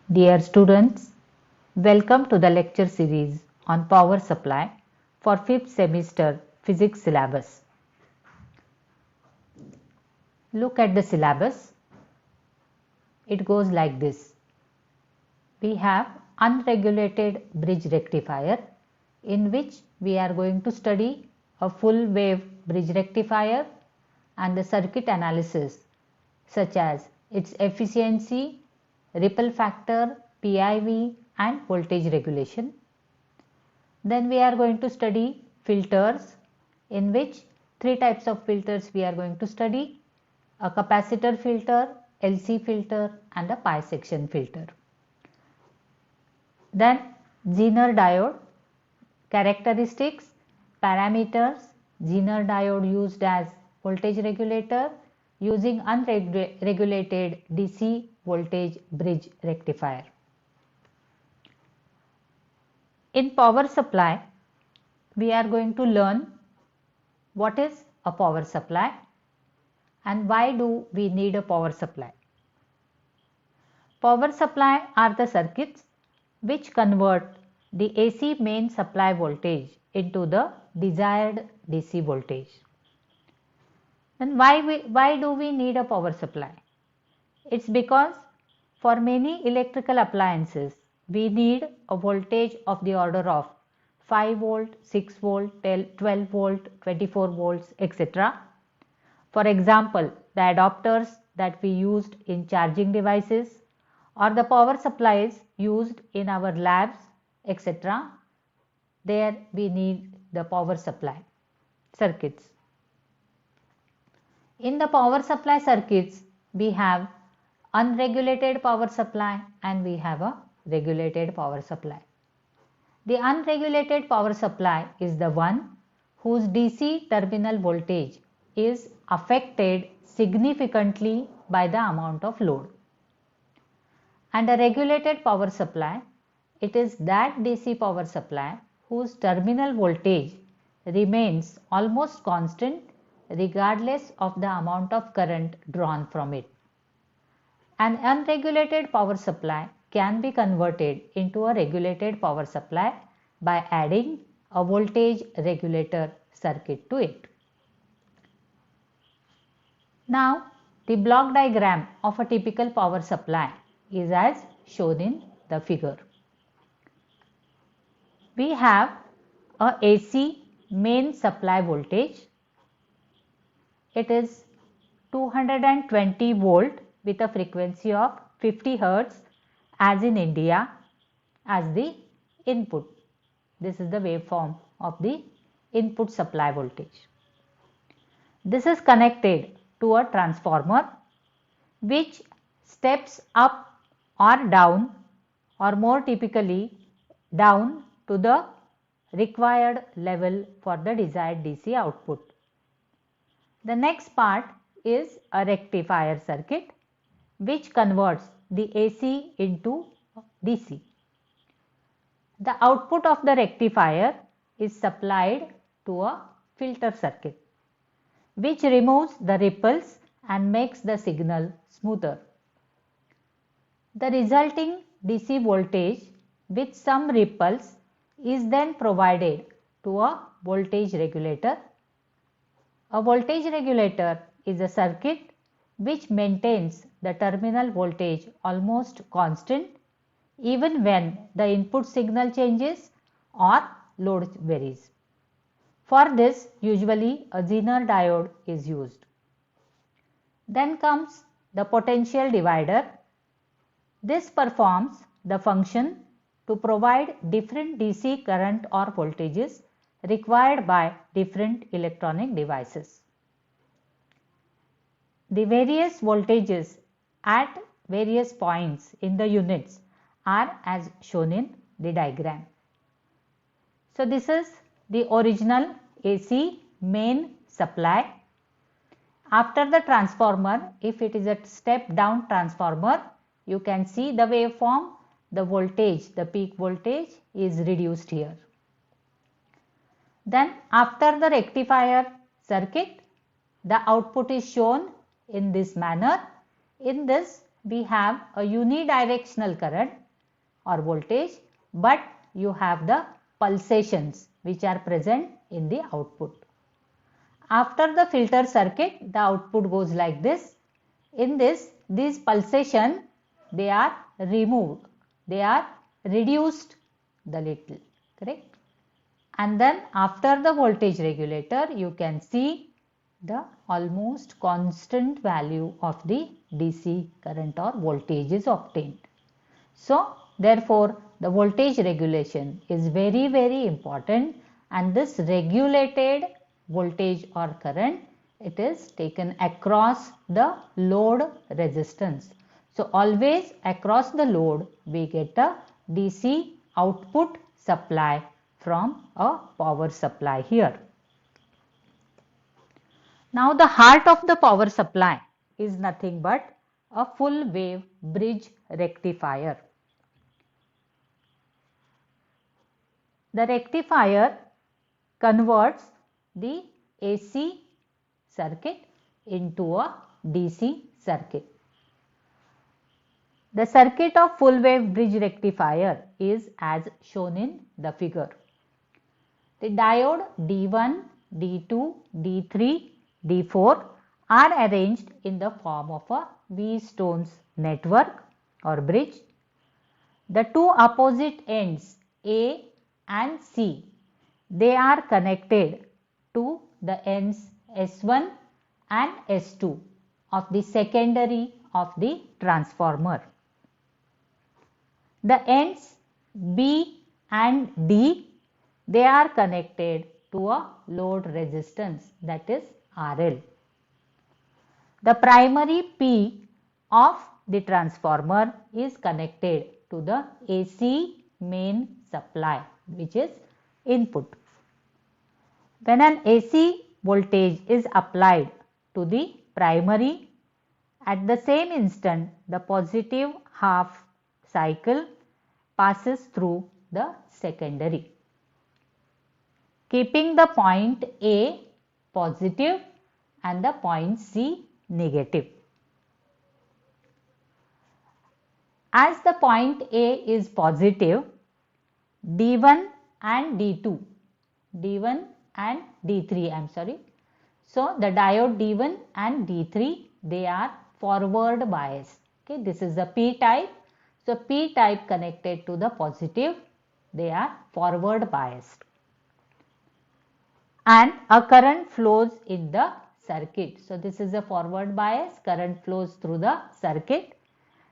Dear students, welcome to the lecture series on power supply for 5th semester physics syllabus. Look at the syllabus. It goes like this. We have unregulated bridge rectifier, in which we are going to study a full wave bridge rectifier and the circuit analysis such as its efficiency, ripple factor, PIV and voltage regulation. Then we are going to study filters, in which three types of filters we are going to study: a capacitor filter, LC filter and a pi section filter. Then Zener diode characteristics, parameters. Zener diode used as voltage regulator using unregulated DC voltage bridge rectifier. In power supply, we are going to learn what is a power supply and why do we need a power supply. Power supply are the circuits which convert the AC main supply voltage into the desired DC voltage. Then why do we need a power supply? It's because for many electrical appliances we need a voltage of the order of 5 volt, 6 volt, 12 volt, 24 volts, etc. For example, the adapters that we used in charging devices or the power supplies used in our labs, etc. There we need the power supply circuits. In the power supply circuits, we have unregulated power supply and we have a regulated power supply. The unregulated power supply is the one whose DC terminal voltage is affected significantly by the amount of load. And a regulated power supply, it is that DC power supply whose terminal voltage remains almost constant regardless of the amount of current drawn from it. An unregulated power supply can be converted into a regulated power supply by adding a voltage regulator circuit to it. Now, the block diagram of a typical power supply is as shown in the figure. We have a AC main supply voltage. It is 220 volt with a frequency of 50 Hz as in India as the input. This is the waveform of the input supply voltage. This is connected to a transformer which steps up or down, or more typically down to the required level for the desired DC output. The next part is a rectifier circuit which converts the AC into DC. The output of the rectifier is supplied to a filter circuit which removes the ripples and makes the signal smoother. The resulting DC voltage with some ripples is then provided to a voltage regulator. A voltage regulator is a circuit which maintains the terminal voltage almost constant even when the input signal changes or load varies. For this, usually a Zener diode is used. Then comes the potential divider. This performs the function to provide different DC current or voltages required by different electronic devices. The various voltages at various points in the units are as shown in the diagram. So this is the original AC main supply. After the transformer, if it is a step down transformer, you can see the waveform, the voltage, the peak voltage is reduced here. Then after the rectifier circuit, the output is shown in this manner. In this, we have a unidirectional current or voltage, but you have the pulsations which are present in the output. After the filter circuit, the output goes like this. In this, these pulsations, they are removed, they are reduced the little, correct? And then after the voltage regulator, you can see the almost constant value of the DC current or voltage is obtained. So therefore, the voltage regulation is very, very important, and this regulated voltage or current, it is taken across the load resistance. So always across the load we get a DC output supply from a power supply here. Now the heart of the power supply is nothing but a full wave bridge rectifier. The rectifier converts the AC circuit into a DC circuit. The circuit of full wave bridge rectifier is as shown in the figure. The diode D1, D2, D3, D4 are arranged in the form of a V-Stones network or bridge. The two opposite ends A and C, they are connected to the ends S1 and S2 of the secondary of the transformer. The ends B and D, they are connected to a load resistance, that is RL. The primary P of the transformer is connected to the AC main supply, which is input. When an AC voltage is applied to the primary, at the same instant the positive half cycle passes through the secondary, keeping the point A positive and the point C negative. As the point A is positive, D1 and D2, D1 and D3, So the diode D1 and D3, they are forward biased. Okay, this is the P type. So P type connected to the positive, they are forward biased. And a current flows in the circuit. So this is a forward bias, current flows through the circuit.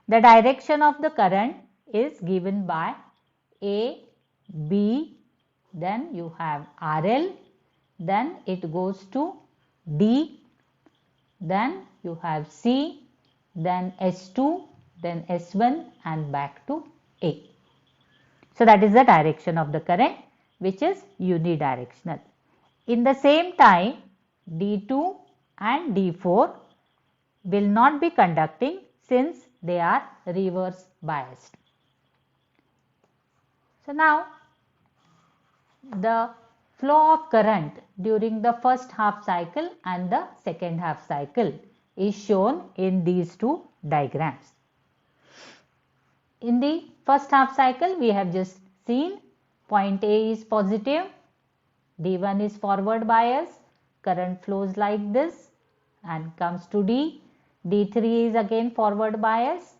The direction of the current is given by A, B, then you have RL, then it goes to D, then you have C, then S2, then S1 and back to A. So that is the direction of the current, which is unidirectional. In the same time, D2 and D4 will not be conducting since they are reverse biased. So now the flow of current during the first half cycle and the second half cycle is shown in these two diagrams. In the first half cycle, we have just seen point A is positive, D1 is forward bias, current flows like this and comes to D. D3 is again forward bias,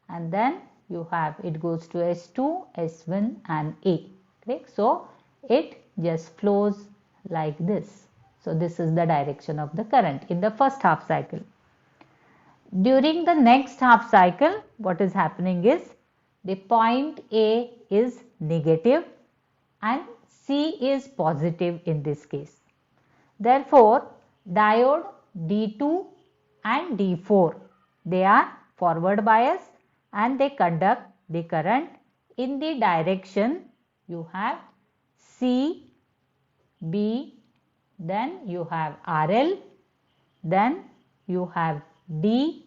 and then you have it goes to S2, S1 and A. Correct? So it just flows like this. So this is the direction of the current in the first half cycle. During the next half cycle, what is happening is the point A is negative and C is positive in this case. Therefore, diode D2 and D4, they are forward bias and they conduct the current in the direction you have C, B, then you have RL, then you have D,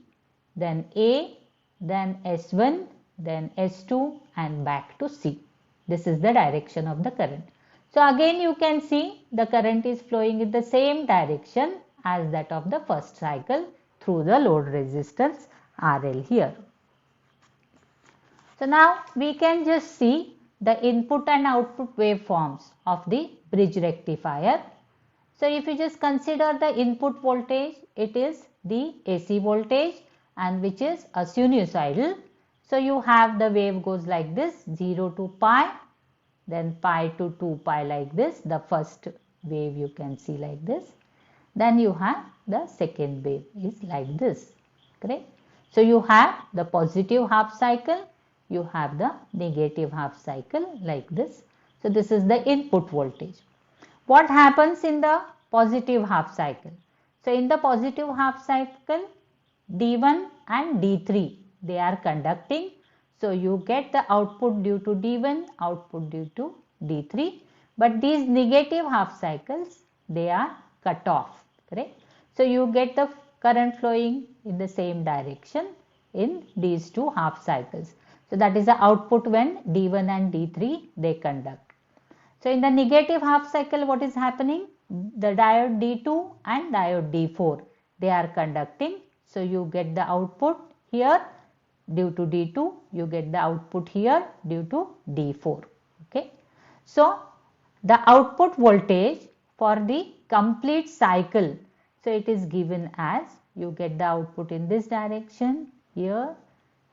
then A, then S1, then S2 and back to C. This is the direction of the current. So again you can see the current is flowing in the same direction as that of the first cycle through the load resistance RL here. So now we can just see the input and output waveforms of the bridge rectifier. So if you just consider the input voltage, it is the AC voltage and which is a sinusoidal. So you have the wave goes like this, 0 to pi, then pi to 2 pi like this, the first wave you can see like this. Then you have the second wave is like this, correct? So you have the positive half cycle, you have the negative half cycle like this. So this is the input voltage. What happens in the positive half cycle? So in the positive half cycle, D1 and D3 they are conducting. So you get the output due to D1, output due to D3. But these negative half cycles they are cut off, correct? So you get the current flowing in the same direction in these two half cycles. So that is the output when D1 and D3 they conduct. So in the negative half cycle what is happening? The diode D2 and diode D4 they are conducting. So you get the output here due to D2, you get the output here due to D4. Okay. So the output voltage for the complete cycle, so it is given as you get the output in this direction, here,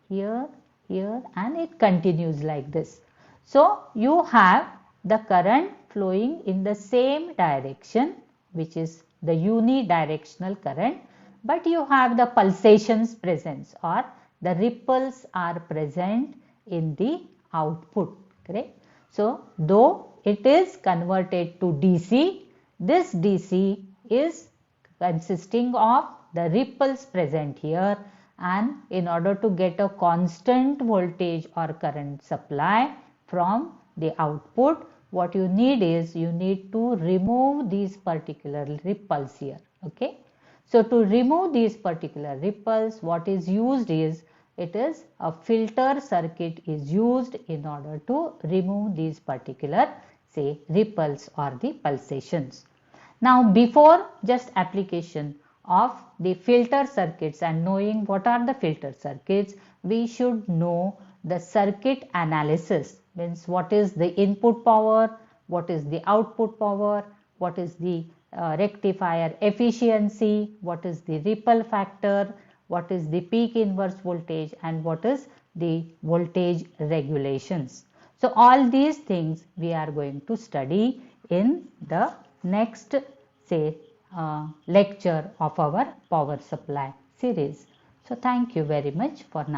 here, here, and it continues like this. So you have the current flowing in the same direction, which is the unidirectional current, but you have the pulsations present or the ripples are present in the output, correct? So though it is converted to DC, this DC is consisting of the ripples present here, and in order to get a constant voltage or current supply from the output, what you need is you need to remove these particular ripples here. Okay. So to remove these particular ripples, what is used is it is a filter circuit is used in order to remove these particular say ripples or the pulsations. Now before just application of the filter circuits and knowing what are the filter circuits, we should know the circuit analysis, means what is the input power, what is the output power, what is the rectifier efficiency, what is the ripple factor, what is the peak inverse voltage, and what is the voltage regulations. So all these things we are going to study in the next say lecture of our power supply series. So thank you very much for now.